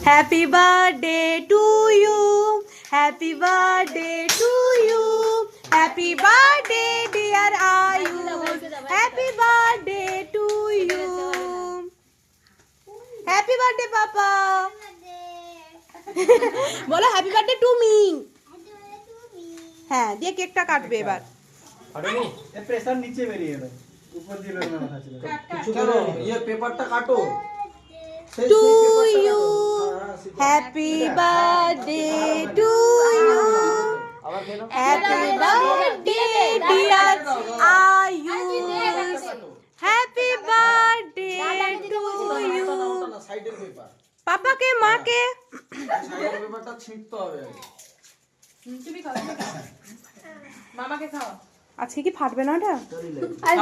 Happy birthday to you, happy birthday to you, happy birthday dear Ayush, happy birthday to you, happy birthday papa. বলো happy birthday to me. হ্যাঁ দিয়ে কেকটা কাটবে এবার। Pressure নিচে বেরিয়ে এলো, উপর দিয়ে বেরোনো কথা ছিল। কিছু করো, ये पेपरটা কাটো। To you, happy birthday to you, happy birthday dear Ayush, happy birthday to you. সাইডের পেপার, পাপাকে মাকে সাইডের পেপারটা ছিঁড়তে হবে। তুমি খাও, মামাকে খাও। আজকে কি ফাটবে না ওটা? আর